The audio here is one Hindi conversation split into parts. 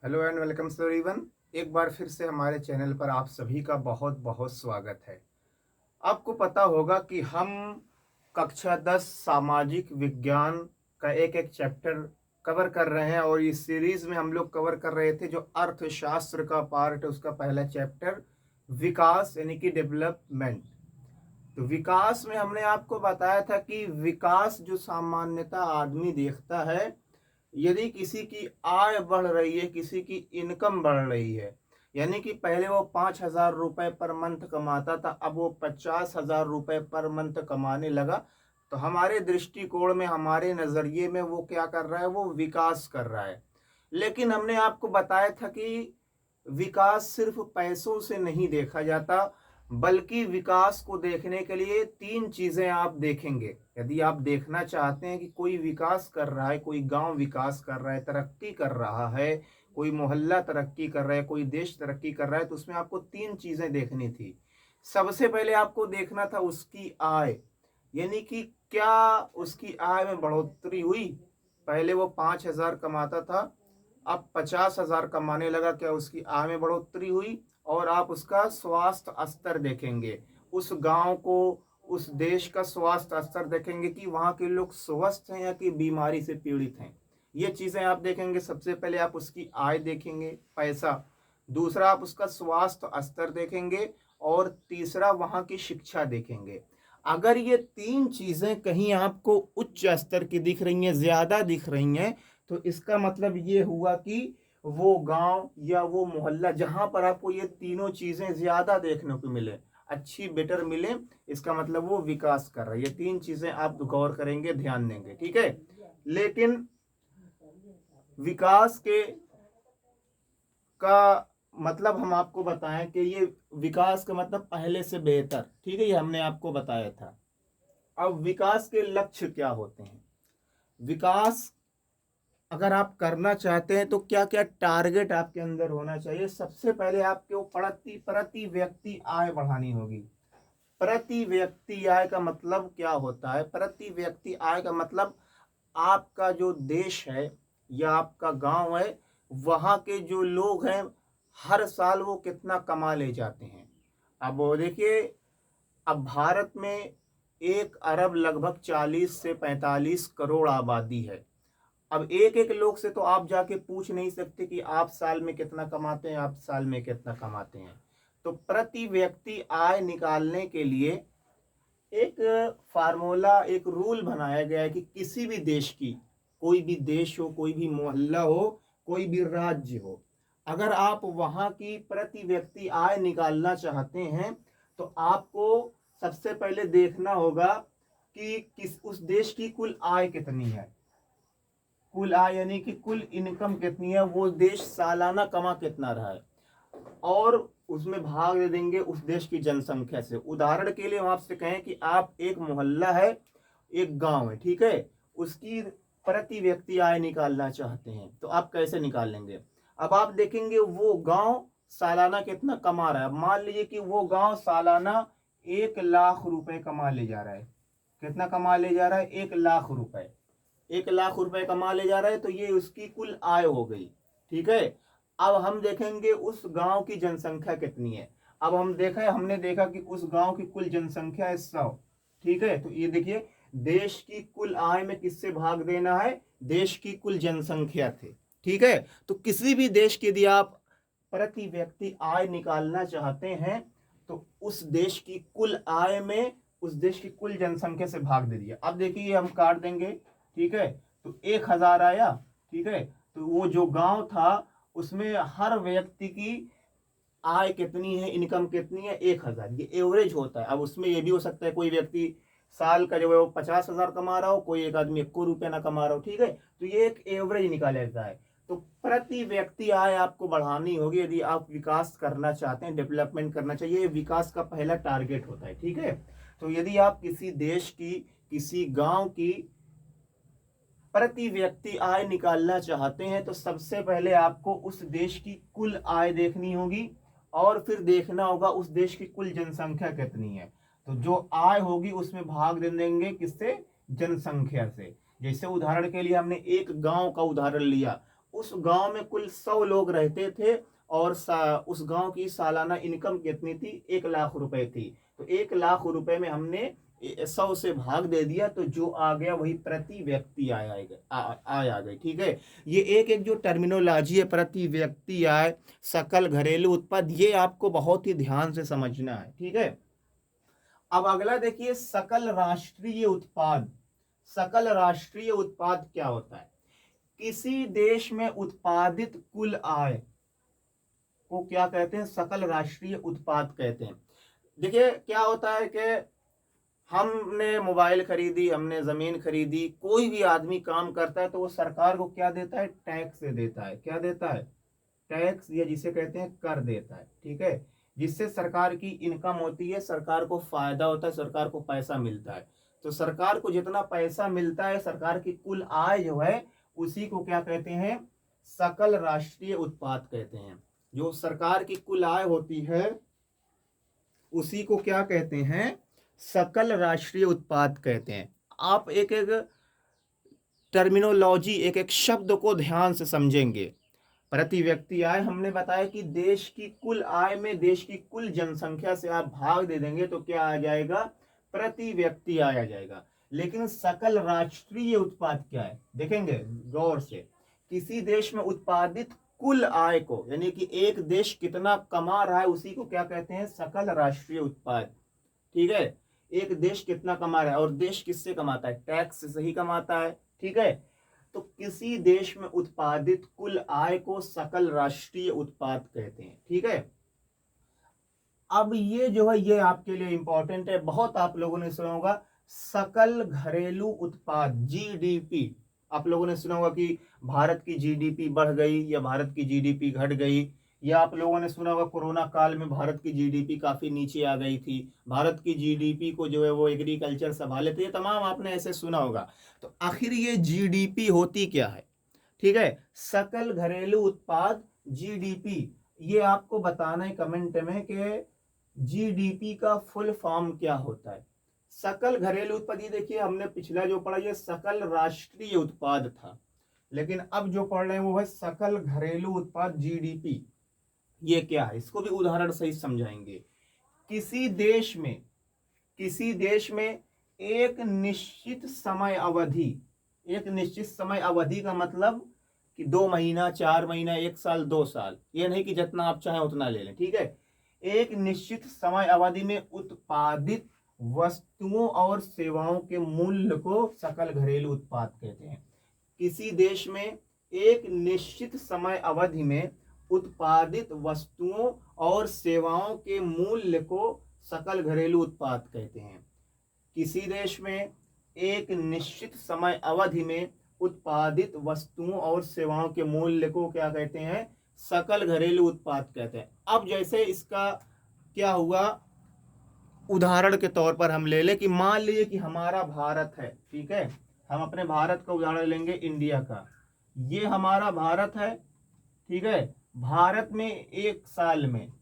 Hello and welcome to everyone. एक बार फिर से हमारे चैनल पर आप सभी का बहुत बहुत स्वागत है। आपको पता होगा कि हम कक्षा 10 सामाजिक विज्ञान का एक एक चैप्टर कवर कर रहे हैं और इस सीरीज में हम लोग कवर कर रहे थे जो अर्थशास्त्र का पार्ट है, उसका पहला चैप्टर विकास यानी कि डेवलपमेंट। तो विकास में हमने आपको बताया था कि विकास जो सामान्यतः आदमी देखता है, यदि किसी की आय बढ़ रही है, किसी की इनकम बढ़ रही है, यानी कि पहले वो 5,000 रुपए पर मंथ कमाता था, अब वो 50,000 रुपए पर मंथ कमाने लगा, तो हमारे दृष्टिकोण में, हमारे नजरिए में वो क्या कर रहा है, वो विकास कर रहा है। लेकिन हमने आपको बताया था कि विकास सिर्फ पैसों से नहीं देखा जाता, बल्कि विकास को देखने के लिए तीन चीजें आप देखेंगे। यदि आप देखना चाहते हैं कि कोई विकास कर रहा है, कोई गांव विकास कर रहा है, तरक्की कर रहा है, कोई मोहल्ला तरक्की कर रहा है, कोई देश तरक्की कर रहा है, तो उसमें आपको तीन चीजें देखनी थी। सबसे पहले आपको देखना था उसकी आय, यानी कि क्या उसकी आय में बढ़ोतरी हुई। पहले वो 5,000 कमाता था, अब 50,000 कमाने लगा, क्या उसकी आय में बढ़ोतरी हुई। और आप उसका स्वास्थ्य स्तर देखेंगे, उस गांव को, उस देश का स्वास्थ्य स्तर देखेंगे कि वहां के लोग स्वस्थ हैं या कि बीमारी से पीड़ित हैं। ये चीजें आप देखेंगे। सबसे पहले आप उसकी आय देखेंगे, पैसा। दूसरा आप उसका स्वास्थ्य स्तर देखेंगे। और तीसरा वहां की शिक्षा देखेंगे। अगर ये तीन चीजें कहीं आपको उच्च स्तर की दिख रही हैं, ज्यादा दिख रही हैं, तो इसका मतलब ये हुआ कि वो गांव या वो मोहल्ला जहां पर आपको ये तीनों चीजें ज्यादा देखने को मिले, अच्छी बेटर मिले, इसका मतलब वो विकास कर रहा है। ये तीन चीजें आप गौर करेंगे, ध्यान देंगे, ठीक है। लेकिन विकास के का मतलब हम आपको बताएं कि ये विकास का मतलब पहले से बेहतर, ठीक है, ये हमने आपको बताया था। अब विकास के लक्ष्य क्या होते हैं, विकास अगर आप करना चाहते हैं तो क्या क्या टारगेट आपके अंदर होना चाहिए। सबसे पहले आपको प्रति प्रति व्यक्ति आय बढ़ानी होगी। प्रति व्यक्ति आय का मतलब क्या होता है? प्रति व्यक्ति आय का मतलब आपका जो देश है या आपका गांव है, वहां के जो लोग हैं, हर साल वो कितना कमा ले जाते हैं। अब वो देखिए, अब भारत में 1 अरब लगभग 40 से 45 करोड़ आबादी है। अब एक एक लोग से तो आप जाके पूछ नहीं सकते कि आप साल में कितना कमाते हैं, आप साल में कितना कमाते हैं। तो प्रति व्यक्ति आय निकालने के लिए एक फार्मूला, एक रूल बनाया गया है कि किसी भी देश की, कोई भी देश हो, कोई भी मोहल्ला हो, कोई भी राज्य हो, अगर आप वहां की प्रति व्यक्ति आय निकालना चाहते हैं, तो आपको सबसे पहले देखना होगा कि किस उस देश की कुल आय कितनी है। कुल आय यानी कि कुल इनकम कितनी है, वो देश सालाना कमा कितना रहा है, और उसमें भाग दे देंगे उस देश की जनसंख्या से। उदाहरण के लिए हम आपसे कहें कि आप, एक मोहल्ला है, एक गांव है, ठीक है, उसकी प्रति व्यक्ति आय निकालना चाहते हैं, तो आप कैसे निकाल लेंगे? अब आप देखेंगे वो गांव सालाना कितना कमा रहा है। मान लीजिए कि वो गांव सालाना 1 लाख रुपए कमा ले जा रहा है। कितना कमा ले जा रहा है? 1 लाख रुपए। 1 लाख रुपए कमा ले जा रहा है, तो ये उसकी कुल आय हो गई, ठीक है। अब हम देखेंगे उस गांव की जनसंख्या कितनी है। अब हमने देखा कि उस गांव की कुल जनसंख्या है 100, ठीक है। तो ये देखिए, देश की कुल आय में किससे भाग देना है? देश की कुल जनसंख्या थे, ठीक है। तो किसी भी देश की यदि आप प्रति व्यक्ति आय निकालना चाहते हैं, तो उस देश की कुल आय में उस देश की कुल जनसंख्या से भाग दे दिया। अब देखिए, हम काट देंगे, ठीक है। तो 1,000 आया, ठीक है। तो वो जो गांव था, उसमें हर व्यक्ति की आय कितनी है, इनकम कितनी है? 1,000। ये एवरेज होता है। अब उसमें ये भी हो सकता है कोई व्यक्ति साल का जो है वो 50,000 कमा रहा हो, कोई एक आदमी 1 रुपया ना कमा रहा हो, ठीक है। तो ये एक एवरेज निकाला जाता है। तो प्रति व्यक्ति आय आपको बढ़ानी होगी यदि आप विकास करना चाहते हैं, डेवलपमेंट करना चाहिए। विकास का पहला टारगेट होता है, ठीक है। तो यदि आप किसी देश की, किसी गांव की प्रति व्यक्ति आय निकालना चाहते हैं, तो सबसे पहले आपको उस देश की कुल आय देखनी होगी, और फिर देखना होगा उस देश की कुल जनसंख्या कितनी है। तो जो आय होगी उसमें भाग दे देंगे किससे? जनसंख्या से। जैसे उदाहरण के लिए हमने एक गांव का उदाहरण लिया, उस गांव में कुल 100 लोग रहते थे और उस गांव की सालाना इनकम कितनी थी, 1 लाख रुपए थी। तो 1 लाख रुपए में हमने 100 से भाग दे दिया, तो जो आ गया वही प्रति व्यक्ति आय आ गई। ठीक है, ये एक एक जो टर्मिनोलॉजी है, प्रति व्यक्ति आय, सकल घरेलू उत्पाद, ये आपको बहुत ही ध्यान से समझना है। ठीक है, अब अगला देखिए, सकल राष्ट्रीय उत्पाद। सकल राष्ट्रीय उत्पाद क्या होता है? किसी देश में उत्पादित कुल आय को क्या कहते हैं? सकल राष्ट्रीय उत्पाद कहते हैं। देखिए क्या होता है कि हमने मोबाइल खरीदी, हमने जमीन खरीदी, कोई भी आदमी काम करता है तो वो सरकार को क्या देता है? टैक्स देता है। क्या देता है? टैक्स, या जिसे कहते हैं कर देता है। ठीक है, जिससे सरकार की इनकम होती है, सरकार को फायदा होता है, सरकार को पैसा मिलता है। तो सरकार को जितना पैसा मिलता है, सरकार की कुल आय जो है, उसी को क्या कहते हैं? सकल राष्ट्रीय उत्पाद कहते हैं। जो सरकार की कुल आय होती है, उसी को क्या कहते हैं? सकल राष्ट्रीय उत्पाद कहते हैं। आप एक एक टर्मिनोलॉजी, एक एक शब्द को ध्यान से समझेंगे। प्रति व्यक्ति आय, हमने बताया कि देश की कुल आय में देश की कुल जनसंख्या से आप भाग दे देंगे तो क्या आ जाएगा? प्रति व्यक्ति आय आ जाएगा। लेकिन सकल राष्ट्रीय उत्पाद क्या है? देखेंगे गौर से। किसी देश में उत्पादित कुल आय को, यानी कि एक देश कितना कमा रहा है, उसी को क्या कहते हैं? सकल राष्ट्रीय उत्पाद। ठीक है, एक देश कितना कमा रहा है, और देश किससे कमाता है? टैक्स से ही कमाता है। ठीक है, तो किसी देश में उत्पादित कुल आय को सकल राष्ट्रीय उत्पाद कहते हैं। ठीक है, अब ये जो है, ये आपके लिए इंपॉर्टेंट है, बहुत आप लोगों ने सुना होगा सकल घरेलू उत्पाद, जीडीपी। आप लोगों ने सुना होगा कि भारत की जीडीपी बढ़ गई या भारत की जीडीपी घट गई, या आप लोगों ने सुना होगा कोरोना काल में भारत की जीडीपी काफी नीचे आ गई थी, भारत की जीडीपी को जो है वो एग्रीकल्चर संभाले थे। ये तमाम आपने ऐसे सुना होगा। तो आखिर ये जीडीपी होती क्या है? ठीक है, सकल घरेलू उत्पाद, जीडीपी, ये आपको बताना है कमेंट में कि जीडीपी का फुल फॉर्म क्या होता है। सकल घरेलू उत्पाद, ये देखिए हमने पिछला जो पढ़ा ये सकल राष्ट्रीय उत्पाद था, लेकिन अब जो पढ़ रहे हैं वो है सकल घरेलू उत्पाद, जीडीपी। ये क्या है, इसको भी उदाहरण सहित समझाएंगे। किसी देश में, किसी देश में एक निश्चित समय अवधि, एक निश्चित समय अवधि का मतलब कि 2 महीना, 4 महीना, 1 साल, 2 साल, ये नहीं कि जितना आप चाहें उतना ले लें। ठीक है, एक निश्चित समय अवधि में उत्पादित वस्तुओं और सेवाओं के मूल्य को सकल घरेलू उत्पाद कहते हैं। किसी देश में एक निश्चित समय अवधि में उत्पादित वस्तुओं और सेवाओं के मूल्य को सकल घरेलू उत्पाद कहते हैं। किसी देश में एक निश्चित समय अवधि में उत्पादित वस्तुओं और सेवाओं के मूल्य को क्या कहते हैं? सकल घरेलू उत्पाद कहते हैं। अब जैसे इसका क्या हुआ, उदाहरण के तौर पर हम ले लें कि मान लीजिए कि हमारा भारत है। ठीक है, हम अपने भारत का उदाहरण लेंगे, इंडिया का। ये हमारा भारत है। ठीक है, भारत में एक साल में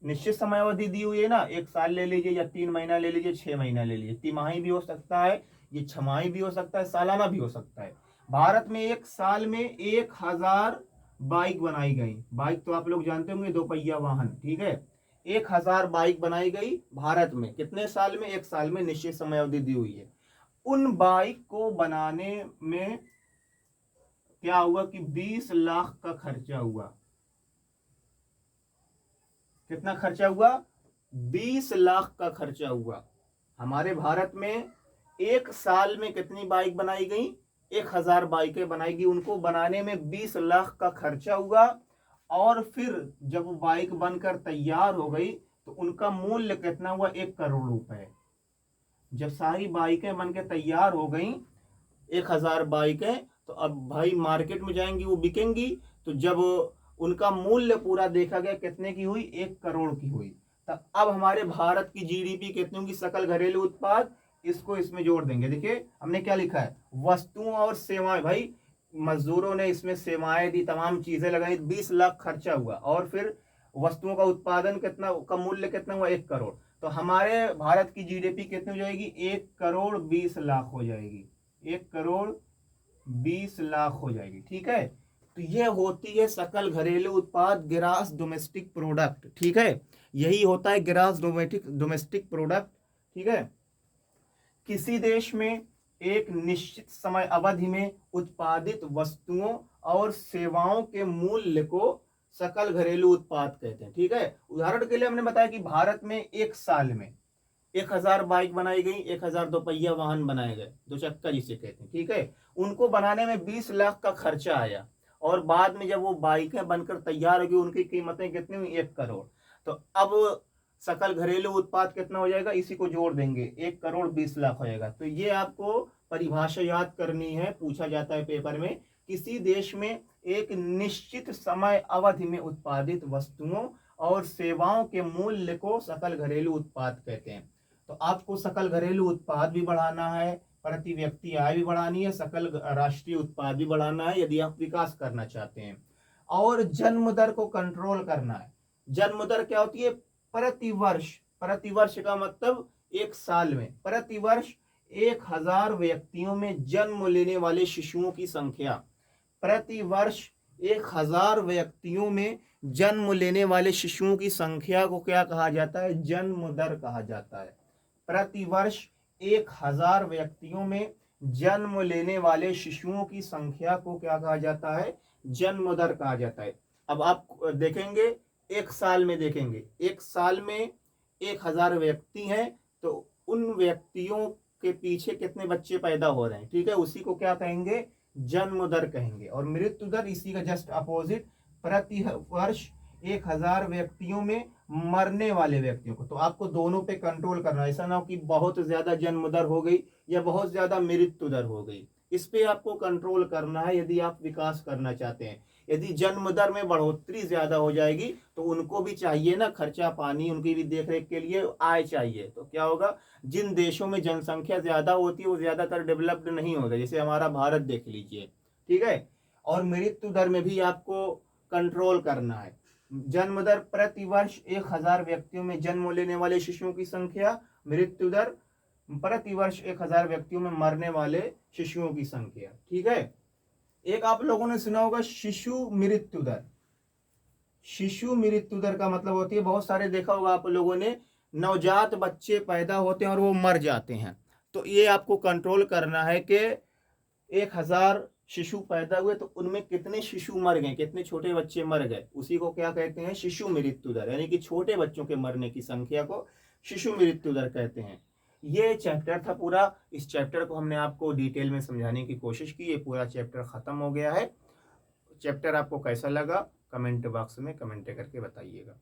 निश्चित समय अवधि दी हुई है ना, 1 साल ले लीजिए, या 3 महीना ले लीजिए, 6 महीना ले लीजिए, तिमाही भी हो सकता है, ये छमाही भी हो सकता है, सालाना भी हो सकता है। भारत में एक साल में 1000 बाइक बनाई गई। बाइक तो आप लोग जानते होंगे, 2 पहिया वाहन। ठीक है, 1000 बाइक बनाई गई भारत में, कितने साल में? 1 साल में, निश्चित समय अवधि दी हुई है। उन बाइक को बनाने में क्या हुआ कि 20 लाख का खर्चा हुआ। कितना खर्चा हुआ? 20 लाख का खर्चा हुआ। हमारे भारत में 1 साल में कितनी बाइक बनाई गई? 1000 बाइकें बनाई गई। उनको बनाने में 20 लाख का खर्चा हुआ, और फिर जब बाइक बनकर तैयार हो गई तो उनका मूल्य कितना हुआ? 1 करोड़ रुपए। जब सारी बाइकें बनकर तैयार हो गई, 1000 बाइकें, तो अब भाई मार्केट में जाएंगी, वो बिकेंगी। तो जब उनका मूल्य पूरा देखा गया, कितने की हुई? 1 करोड़ की हुई। तब अब हमारे भारत की जीडीपी कितनी होगी? सकल घरेलू उत्पाद, इसको इसमें जोड़ देंगे। देखिए हमने क्या लिखा है, वस्तुओं और सेवाएं। भाई मजदूरों ने इसमें सेवाएं दी, तमाम चीजें लगाई, 20 लाख खर्चा हुआ, और फिर वस्तुओं का उत्पादन कितना, का मूल्य कितना हुआ? 1 करोड़। तो हमारे भारत की जीडीपी कितनी हो जाएगी? 1 करोड़ 20 लाख हो जाएगी। 1 करोड़ 20 लाख हो जाएगी। ठीक है, तो ये होती है सकल घरेलू उत्पाद, ग्रास डोमेस्टिक प्रोडक्ट। ठीक है, यही होता है ग्रास डोमेस्टिक प्रोडक्ट। ठीक है, किसी देश में एक निश्चित समय अवधि में उत्पादित वस्तुओं और सेवाओं के मूल्य को सकल घरेलू उत्पाद कहते हैं। ठीक है, उदाहरण के लिए हमने बताया कि भारत में एक साल में 1000 बाइक बनाई गई, 1000 दोपहिया वाहन बनाए गए, दो चक्का जिसे कहते हैं। ठीक है, उनको बनाने में 20 लाख का खर्चा आया, और बाद में जब वो बाइकें बनकर तैयार होगी उनकी कीमतें कितनी हुई? 1 करोड़। तो अब सकल घरेलू उत्पाद कितना हो जाएगा? इसी को जोड़ देंगे, 1 करोड़ 20 लाख हो जाएगा। तो ये आपको परिभाषा याद करनी है, पूछा जाता है पेपर में। किसी देश में एक निश्चित समय अवधि में उत्पादित वस्तुओं और सेवाओं के मूल्य को सकल घरेलू उत्पाद कहते हैं। तो आपको सकल घरेलू उत्पाद भी बढ़ाना है, प्रति व्यक्ति आय भी बढ़ानी है, सकल राष्ट्रीय उत्पाद भी बढ़ाना है यदि आप विकास करना चाहते हैं। और जन्म दर को कंट्रोल करना है। जन्म दर क्या होती है? प्रतिवर्ष, प्रतिवर्ष का मतलब एक साल में, प्रतिवर्ष 1000 व्यक्तियों में जन्म लेने वाले शिशुओं की संख्या, प्रतिवर्ष 1000 व्यक्तियों में जन्म लेने वाले शिशुओं की संख्या को क्या कहा जाता है? जन्म दर कहा जाता है। प्रतिवर्ष 1000 व्यक्तियों में जन्म लेने वाले शिशुओं की संख्या को क्या कहा जाता है? जन्म दर कहा जाता है। अब आप देखेंगे, एक साल में देखेंगे, एक साल में 1000 व्यक्ति हैं, तो उन व्यक्तियों के पीछे कितने बच्चे पैदा हो रहे हैं। ठीक है, उसी को क्या कहेंगे? जन्म दर कहेंगे। और मृत्यु दर इसी का जस्ट अपोजिट, प्रति वर्ष 1000 व्यक्तियों में मरने वाले व्यक्तियों को। तो आपको दोनों पे कंट्रोल करना है, ऐसा ना हो कि बहुत ज्यादा जन्म दर हो गई या बहुत ज्यादा मृत्यु दर हो गई। इस पे आपको कंट्रोल करना है यदि आप विकास करना चाहते हैं। यदि जन्म दर में बढ़ोतरी ज्यादा हो जाएगी तो उनको भी चाहिए ना खर्चा पानी, उनकी भी देखरेख के लिए आय चाहिए। तो क्या होगा? जिन देशों में जनसंख्या ज्यादा होती है वो ज्यादातर डेवलप्ड नहीं होगा, जैसे हमारा भारत देख लीजिए। ठीक है, और मृत्यु दर में भी आपको कंट्रोल करना है। जन्म दर प्रति वर्ष 1000 व्यक्तियों में जन्म लेने वाले शिशुओं की संख्या, मृत्यु दर प्रति वर्ष 1000 व्यक्तियों में मरने वाले शिशुओं की संख्या। ठीक है, एक आप लोगों ने सुना होगा शिशु मृत्यु दर। शिशु मृत्यु दर का मतलब होती है, बहुत सारे देखा होगा आप लोगों ने, नवजात बच्चे पैदा होते हैं और वो मर जाते हैं। तो ये आपको कंट्रोल करना है कि 1000 शिशु पैदा हुए तो उनमें कितने शिशु मर गए, कितने छोटे बच्चे मर गए, उसी को क्या कहते हैं? शिशु मृत्यु दर। यानी कि छोटे बच्चों के मरने की संख्या को शिशु मृत्यु दर कहते हैं। ये चैप्टर था पूरा। इस चैप्टर को हमने आपको डिटेल में समझाने की कोशिश की। ये पूरा चैप्टर खत्म हो गया है। चैप्टर आपको कैसा लगा कमेंट बॉक्स में कमेंट करके बताइएगा।